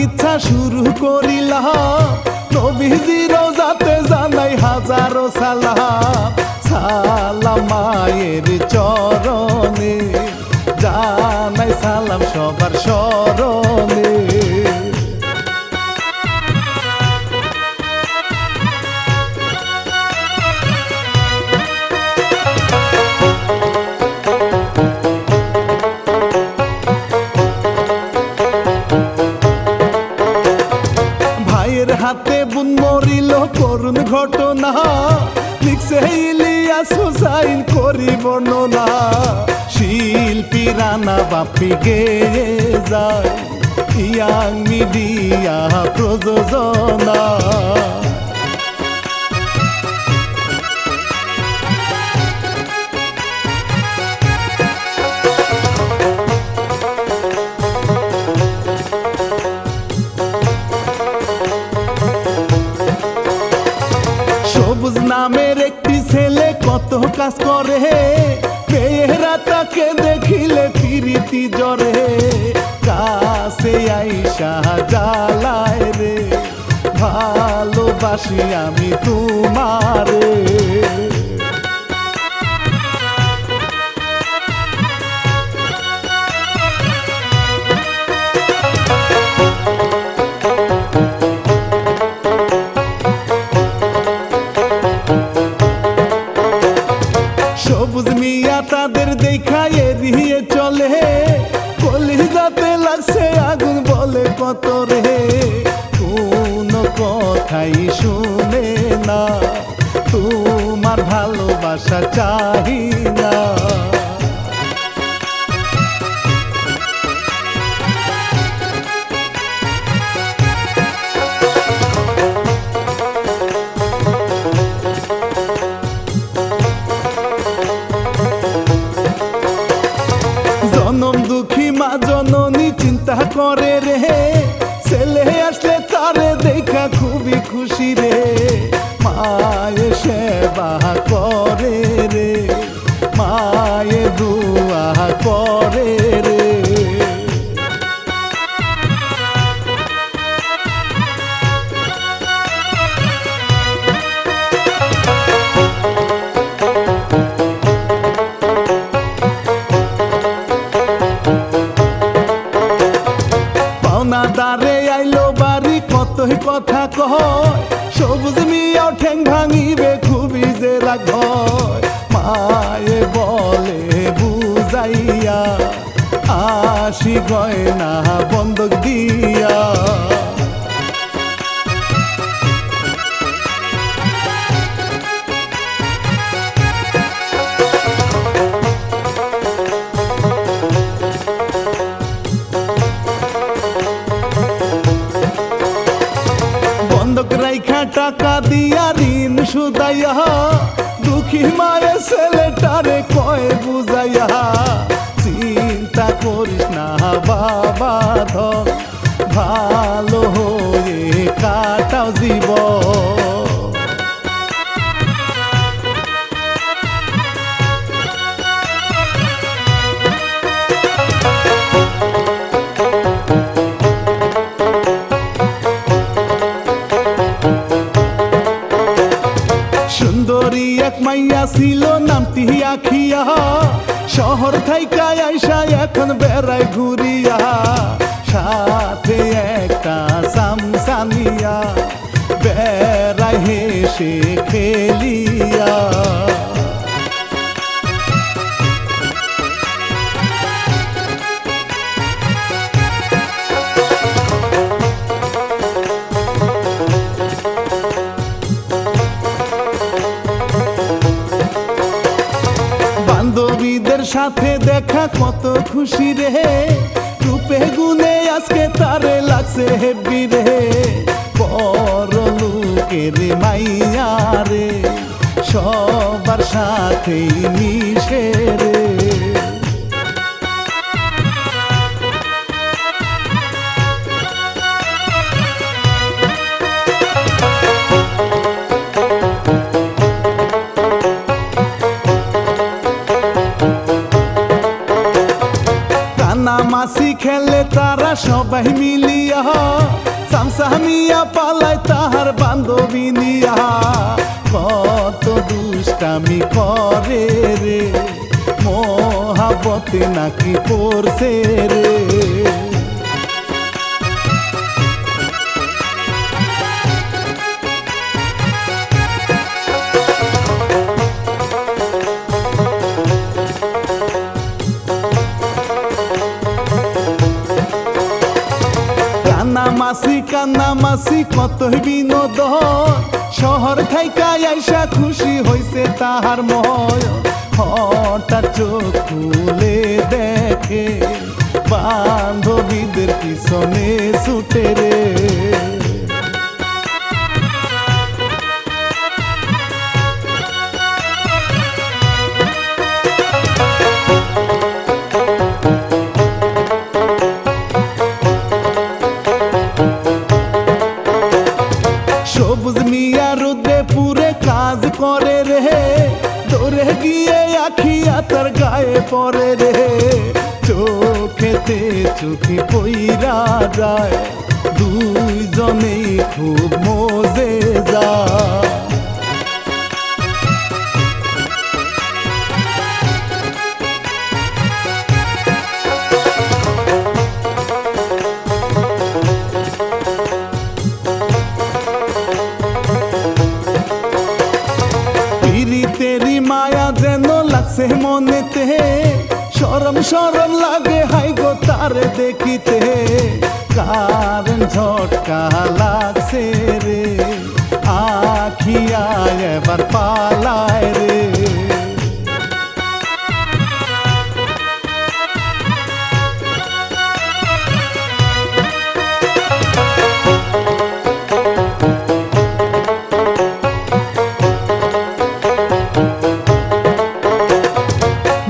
ইচ্ছা শুরু করিলাম নবীজির রোজাতে জানাই হাজারো সালাম সালাম মায়ের চরণে জানাই সালাম সবার স্মরণে হাতে বুন মরিল করুণ ঘটনা লিখছে ইলিয়াস হুসাইন করি বর্ণনা শিল্পী রানা বাপি গেয়ে যায় ইয়াং মিডিয়া প্রযোজনা সবুজ নামের একটি ছেলে কত কাজ করে মেয়েরা তাকে দেখিলে প্রীতি জরে কাছে আইসা জ্বালায় রে ভালোবাসি আমি তোমারে সবুজ মিয়া তাদের দেখা এড়িয়ে চলে কলিজাতে লাগছে আগুন বলে কত রে কোন কথাই শুনে না তোমার ভালোবাসা চাহি না জনম দুঃখী মা জননী চিন্তা করে রে ছেলে আসলে তারে দেখা খুবই খুশি রে মায়ে সেবা করে রে মায়ে দুয়া করে রে দারে আইলো বাড়ি কতই কথা কয় সবুজ মিয়াও ঠ্যাং ভাঙিবে খুবই যে রাগ মায়ে বলে বুঝাইয়া আসি গয়না বন্ধক দিয়া রাইখা টাকা দিয়া ঋণ সুদাইয়া দুঃখী মায়ের ছেলেটারে কয় বুঝাইয়া চিন্তা করিস না বাবা ধর ভালো হয়ে কাটাও জীবন সুন্দরী এক মাইয়া ছিল নামটি আখিয়া শহর থাইকা আইসা এখন বেড়ায় ঘুরিয়া সাথে একটা সামসানিয়া বেড়ায় হেসে খেলিয়া বান্ধবীদের সাথে দেখা কত খুশি রে রূপে গুনে আজকে তারে লাগছে হেব্বি রে বড় লোকের মাইয়া রে সবার সাথে মিশে রে মাসি খেলে তারা সবাই মিলিয়া লইয়া কত দুষ্টামি করে রে, মহাবতে নাকি পড়ছে রে। কান্নামাসি কতই বিনোদন, শহর থাইকা আইসা খুশি হইছে তাহার ময়। হঠাৎ চোখ খুলে দেখে বান্ধবীদের পিছনে ছুটে রে। সবুজ মিয়া রোদে পুরে কাজ করে রে, দৌড়ে গিয়ে আখিয়া তার গায়ে পড়ে রে। চোখেতে চোখে পইরা যায়, দুইজনেই খুব মজে যায়। তেরি মায়া যেন লাগছে মনেতে, শরম শরম লাগে হাই গো তারে দেখিতে। কারেন্ট ঝটকা লাগছে রে, আখিয়া এবার পালায় রে।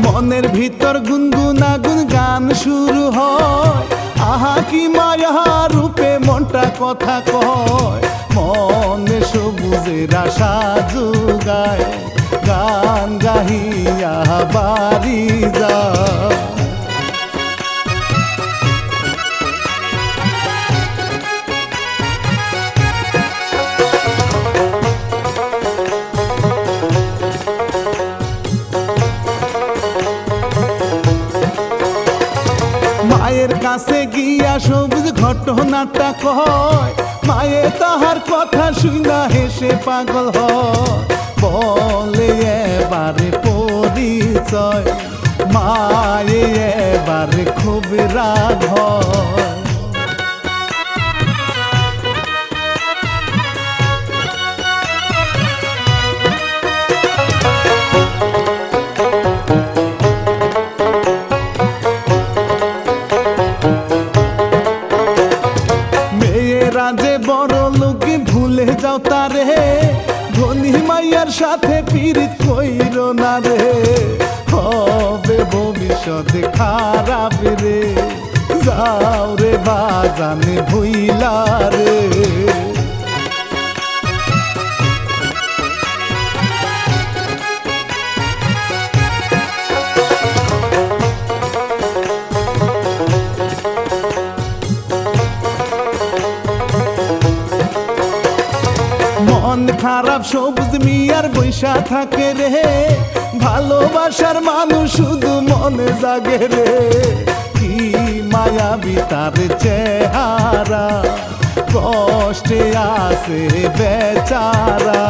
মনের ভিতর গুনগুনাগুন গান শুরু হয়, আহা কি মায়া রূপে মনটা কথা কয়। মনে সবুজের আশা যোগায়, গান গাহিয়া বাড়ি যায়। মায়ের কাছে গিয়া সবুজ ঘটনাটা কয়, মায়ে তাহার কথা শুনা হেসে পাগল হয়। বলে এবারে পরিচয়, মায়ে এবারে খুব রাগ হয়। যে বড় লোক ভুলে যাও তারে, ধনী মাইয়ার সাথে পীড়িত কইর না রে। হবে ভবিষ্যতে খারাপ রে, যাও রে বাজানে ভুইলা রে। মন খারাপ সবুজ মিয়ার বৈশা থাকে রে, ভালোবাসার মানুষ শুধু মনে জাগে রে। কি মায়াবী তার চেহারা, কষ্টে আছে বেচারা।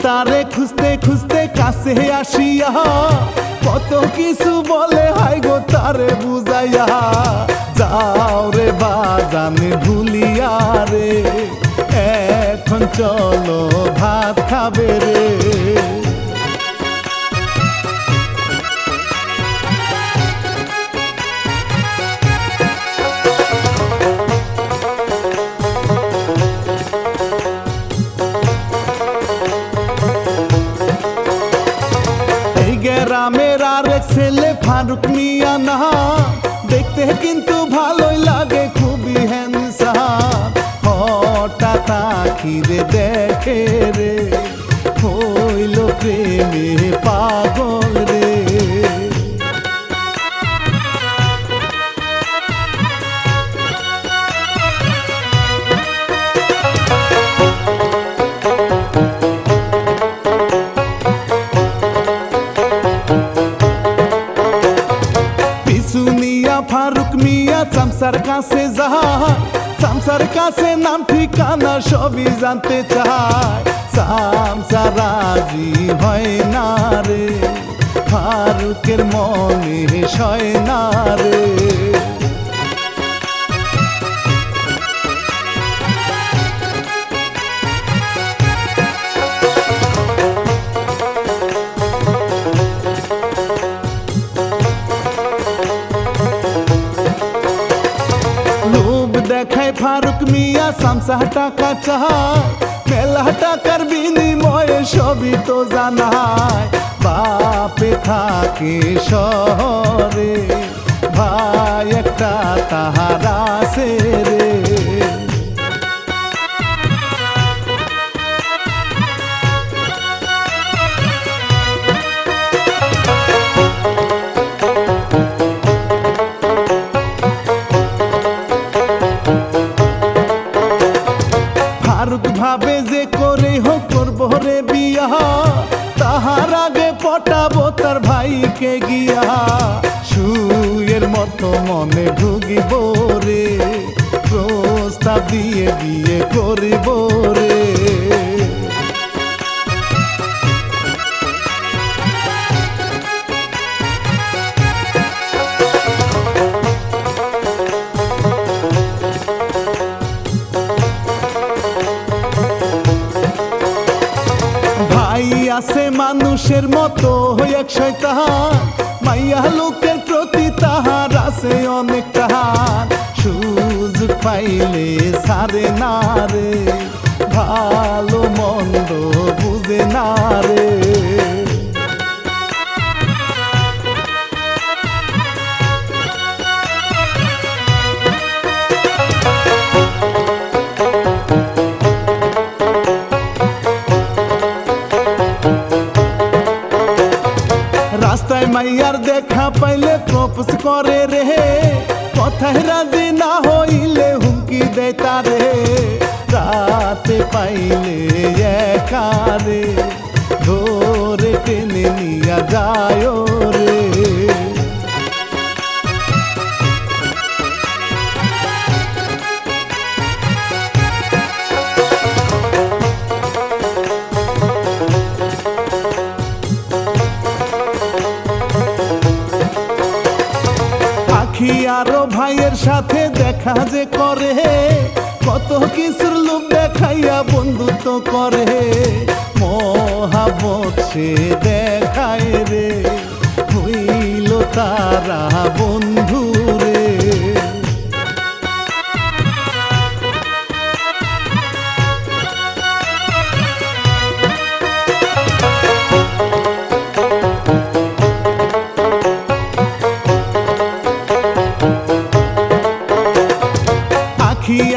তারে খুঁজতে খুঁজতে কাছে আসিয়া কত কিছু বলে হাই গো তারে বুঝাইয়া। যাও রে বাজানে ভুলিয়া রে, এখন চলো ভাত খাবে রে। গ্রামের আরেক ছেলে ফারুক মিয়া না, দেখতে কিন্তু ভালোই লাগে খুবই হ্যান্ডসাম। হঠাৎ আখিরে দেখে রে হইল প্রেমে পাগল রে। ফারুক মিয়া চামচার কাছে যায়, চামচার কাছে নাম ঠিকানা সবই জানতে চায়। চামচা রাজি হয় না রে, ফারুকের মনে সয় না রে। দেখায় ফারুক মিয়া চামচা টাকা চায়, মেলা টাকার বিনিময়ে সবই তো জানায়। বাপে থাকে শহরে, ভাই একটা তাহার আছে রে। ফারুক ভাবে যে করে হোক করবো রে বিয়া, তাহার আগে পটাবো তার ভাইকে গিয়া। সুয়ের মতো মনে ঢুকিব রে, প্রস্তাব দিয়ে বিয়ে করিব রে। আছে মানুষের মতো এক শয়তান, মাইয়া লোকের প্রতি তাহার আছে অনেক টান। সুযোগ পাইলে ছাড়ে না রে, ভালো মন্দ বুঝে না রে। রাস্তায় মাইয়ার দেখা পাইলে প্রপোজ করে রে, কথায় রাজি না হইলে হুমকি দেয় তারে। রাতে পাইলে একা রে, ধরে টেনে নিয়া যায় রে। আরো ভাইয়ের সাথে দেখা যে করে, কত কিছুর লোভ দেখাইয়া বন্ধুত্ব করে। মহাবত সে দেখায় রে, হইল তারা বন্ধু রে।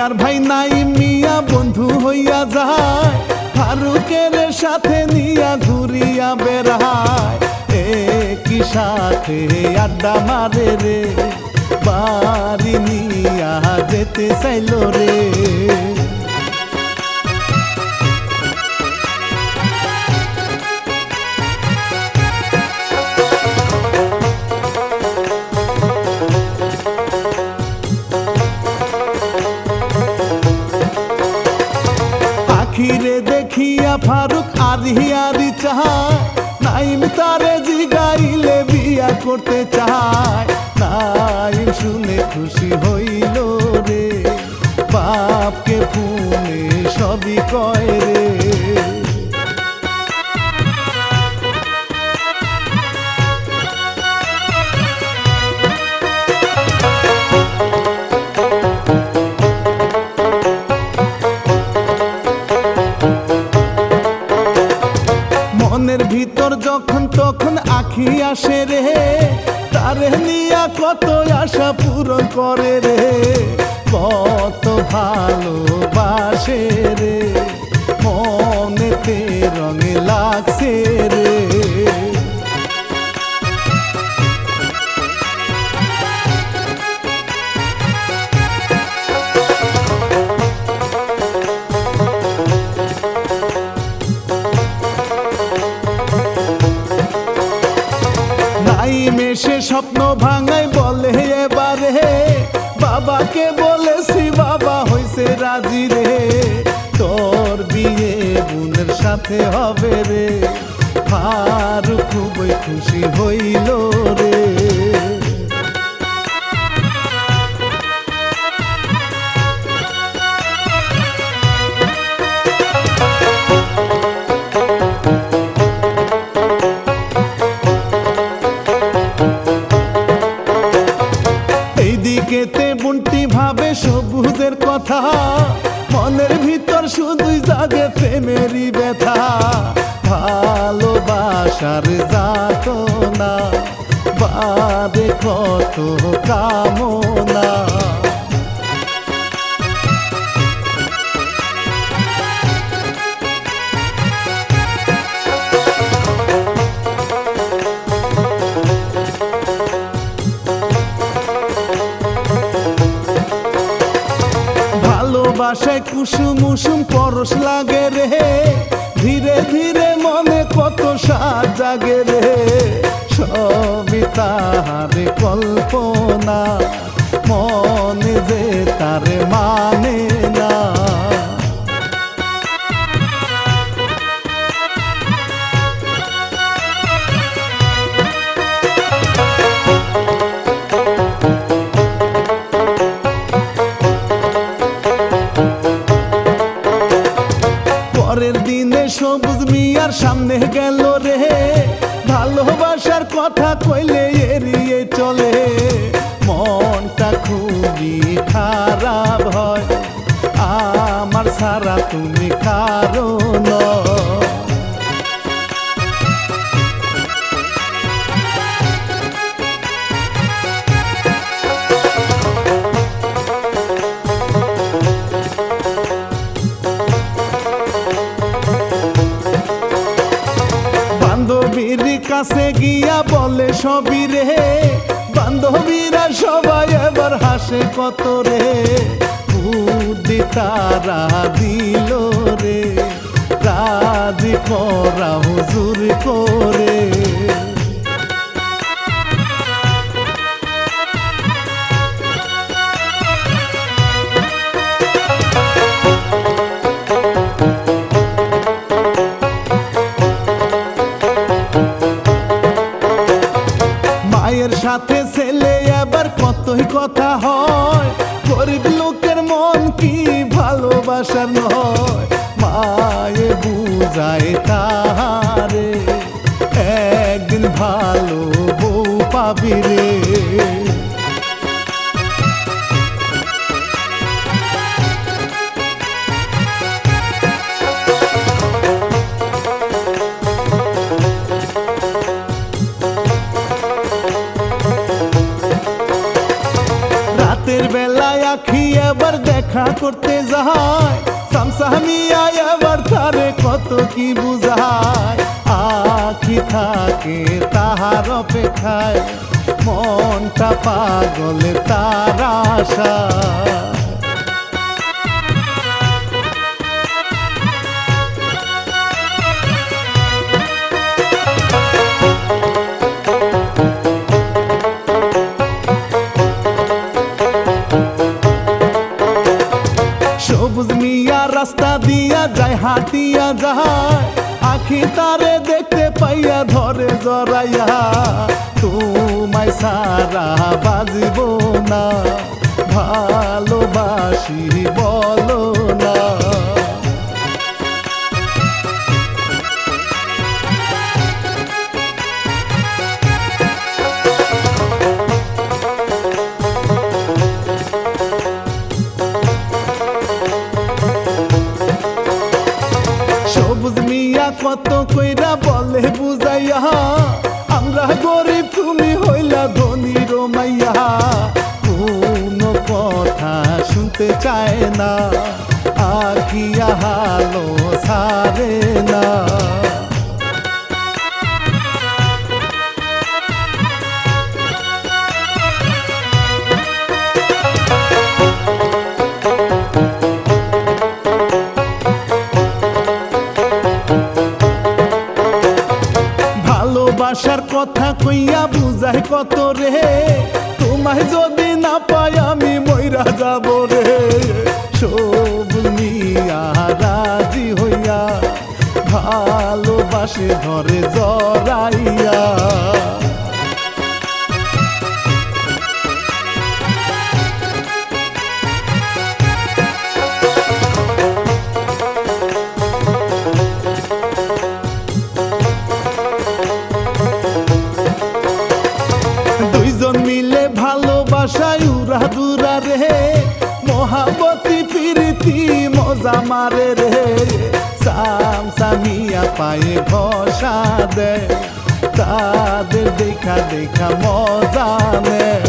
আর ভাই নাই মিয়া বন্ধু হইয়া যায়, ফারুকের সাথে নিয়া ঘুরিয়া বেড়ায়। একই সাথে আড্ডা মারে রে, বাড়ি নিয়া যেতে চাইল রে। আখিরে দেখিয়া ফারুক আরি আরি চায়, নাইম তারে জিগাইলে বিয়া করতে চায়। নাইম শুনে খুশি হইল রে, বাপকে ফোনে সবই কয় রে। মনের ভিতর যখন তখন আখি আসে রে, তারে নিয়া কত আশা পূরণ করে রে। কত ভালোবাসে রে, মনেতে রঙে লাগছে রে। মেশে স্বপ্ন ভাঙাই বলে এবারে, বাবাকে বলেছি বাবা হইছে রাজি রে, তোর বিয়ে বোনের সাথে হবে রে, ফারুক খুবই খুশি হইল রে। কেতে বুনটি ভাবে সবুজের কথা, মনের ভিতর শুধুই জাগে প্রেমেরই ব্যথা, ভালোবাসার যাত না বাদে কত কামনা। ভালোবাসায় কুসুম উসুম পরশ লাগে রে, ধীরে ধীরে মনে কত সাজ জাগে রে, সবই তাহারে কল্পনা, মনে যে তারে মানে না। পরের দিনে সবুজ মিয়ার সামনে গেল রে, ভালোবাসার কথা কইলে এড়িয়ে চলে, মনটা খুবই খারাপ হয়, আমার সারা তুমি কারো নয়। বান্ধবীর কাছে গিয়া বলে সবই রে, বান্ধবীরা সবাই এবার হাসে কত রে, বুদ্ধি তারা দিল রে, রাজি করা হুজুর করে। মায়ের সাথে ছেলে আবার কতই কথা হয়, গরিব লোকের মন কি ভালোবাসার নয়, মায়ে বুঝায় তাহারে একদিন ভালো বউ পাবি রে। রাতের বেলায় আখি এবার দেখা করতে যায়, সামসামিয়া এবার তারে কত কি বুঝায়, আখি থাকে তাহার অপেক্ষায়, মনটা পাগল তার আশা। সবুজ মিয়া রাস্তা দিয়া যায় হাঁটিয়া যায়, আখি তারে দেখতে পাইয়া ধরে জড়াইয়া, তোমায় সারা বাজিব না, ভালোবাসি বলো না। সবুজ মিয়া কত কইরা বলে বুঝাইয়া, আমরা গরিব তুমি হইলা ধনী রমাইয়া, কোনো কথা শুনতে চায় না, আখিয়া হালো ছাড়ে না। ভালোবাসার কথা কইয়া বুঝাই কত রে, তোমায় যদি না পাই আমি মইরা যাব রে। সবুজ মিয়া রাজি হইয়া ভালোবাসে ধরে জড়াইয়া। দুইজন মিলে ভালোবাসায় উড়া দুরা রে, মহাবতী প্রীতি মজা মারে রে। সামসামিয়া পায়ে ঘষা দেয়, তাদের দেখা দেখা মজা নেয়।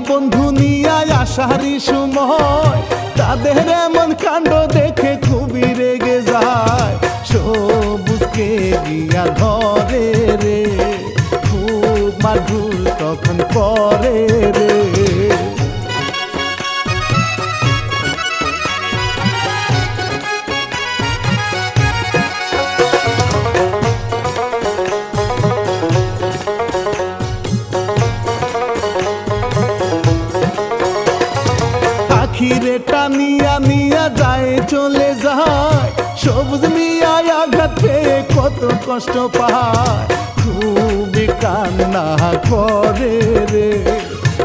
বন্ধু নিয়া আসারি সময় তাদের এমন কাণ্ড দেখে খুবই রেগে যায়। সবুজকে গিয়া ধরে রে, খুব মারধুর তখন করে রে। আখিরে টানিয়া নিয়া যায় চলে যায়, সবুজ মিয়া আঘাত পেয়ে কত কষ্ট পায়। খুবই কান্না করে রে,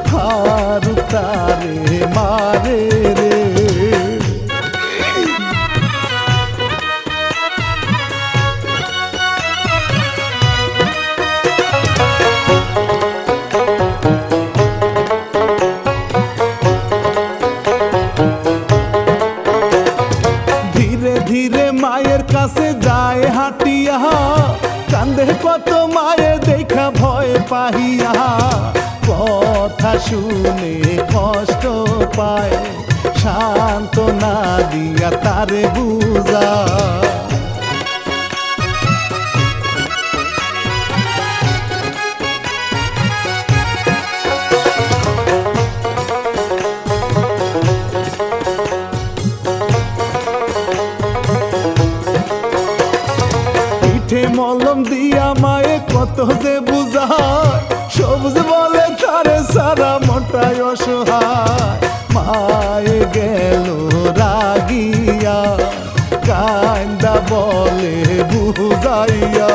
ফারুক তারে মারে রে। ধীরে মায়ের কাছে যায় হাঁটিয়া, কান্দে কত মায়ে দেখা ভয় পাহিয়া। কথা শুনে কষ্ট পায়, সান্ত্বনা দিয়া তারে বুঝা। মলম দিয়া মায়ে কত যে বুঝায়, সবুজ বলে তারে সারা মনটাই অসহায়। মায়ে গেল রাগিয়া, কান্দা বলে বুঝাইয়া।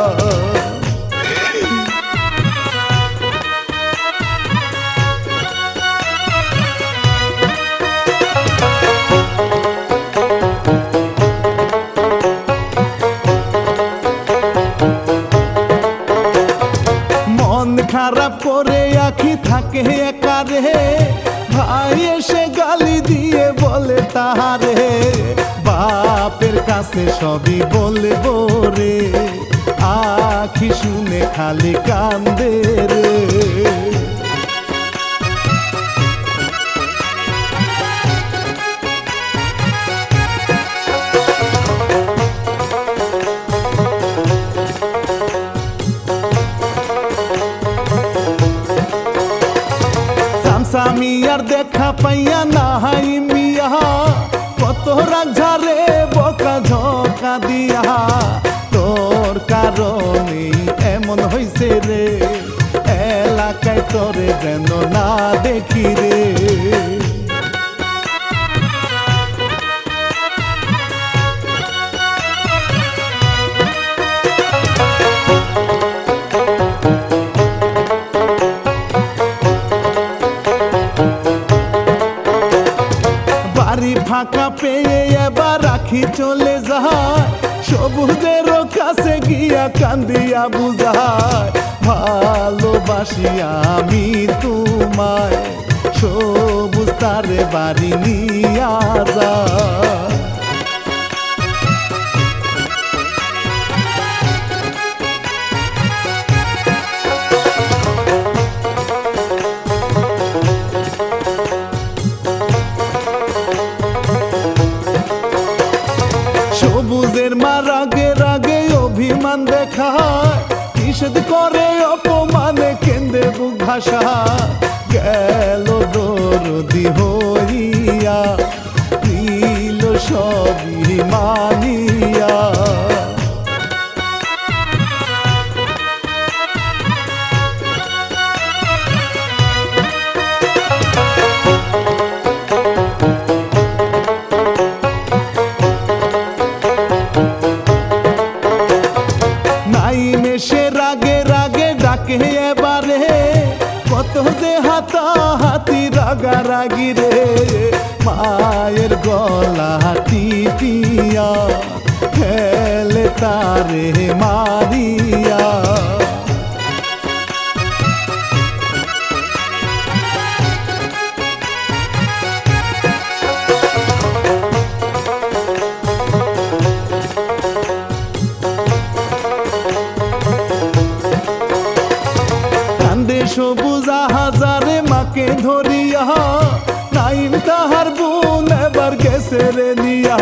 খারাপ করে আখি থাকে একা রে, ভাই এসে গালি দিয়ে বলে তাহারে। বাপের কাছে সবই বলবো রে, আখি শুনে খালি কান্দে রে। সামিয়ার দেখা পাইয়া নাহাই মিয়া, কত রাগ ঝারে বকা ঝকা দিয়া। তোর কারণে এমন হইছে রে, এলাকায় তোরে যেন না দেখি রে। ফাঁকা না পেয়ে এবার রাখি চলে যায়, সবুজের কাছে গিয়া কান্দিয়া বুঝায়, ভালোবাসি আমি তোমায়, সবুজ তারে বাড়ি নিয়া যায়। সবুজের মা রাগে রাগে অভিমান দেখায়, নিষেধ করে অপমানে কেন্দ্রে বুক ভাষায়, গেল দরদি হইয়া নিল সবই মানিয়া। সে রাগে রাগে ডাকে এবারে, কত যে হাতাহাতি রাগারাগি রে, মায়ের গলা টিপিয়া খেলে তারে মারিয়া। সবুজ হাজারে মাকে ধরিয়া, নাইম তাহার বোন এবার গেছে রে নিয়া,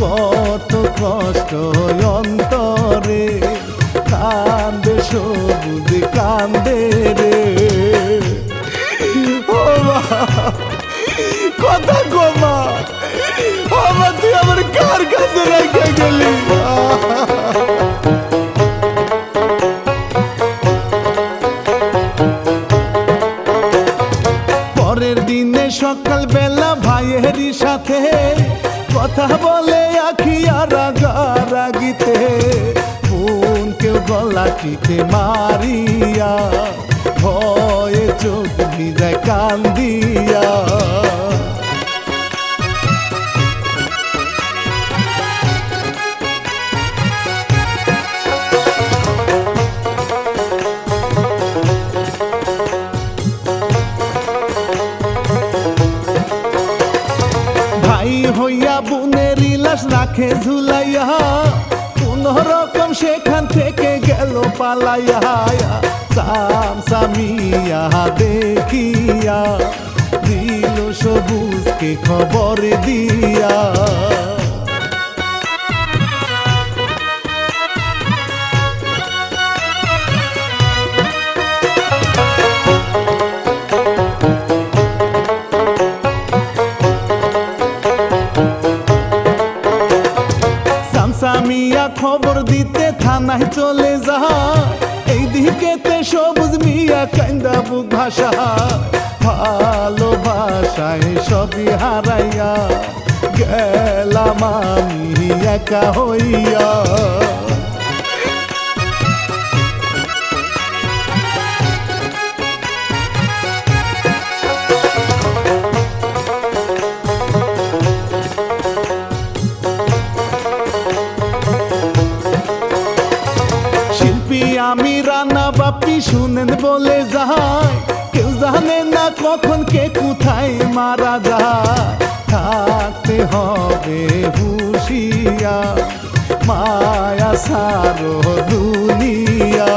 কত কষ্ট অন্তরে কান্দে সবুজ কান্দে রে। ও মা কথা গোমা, আমার তুই আমার কার কাছে রেখে গেলি? পরের দিনে সকাল বেলা ভাইয়েরই সাথে কথা বলে আখিয়া রাগারাগিতে, বোনকেও গলা টিপে মারিয়া, ভয়ে চোখ ভিজায় কান্দিয়া। হইয়া বোনের লাশ রাখে ঝুলাইয়া, কোন রকম সেখান থেকে গেল পালাইয়া, সামসামিয়া দেখিয়া দিল সবুজকে খবর দিয়া। সামিয়া খবর দিতে থানায় চলে যায়, এই দিকেতে সবুজ মিয়া কান্দা বুক ভাষা, ভালোবাসায় সবই হারাইয়া গেলাম আমি একা হইয়া। আমি রান্না বাপি শুনেন বলে যায়, কেউ জানে না কখন কে কোথায় মারা যায়, থাকতে হবে হুঁশিয়া মায়া সারো দুনিয়া।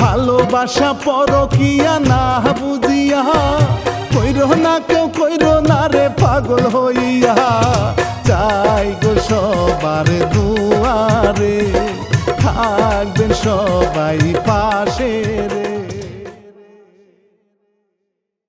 ভালোবাসা পরকিয়া না বুঝিয়া, কইরো না কেউ কইরো না রে পাগল হইয়া, চাই গো সবার দুয়ারে থাকবেন সবাই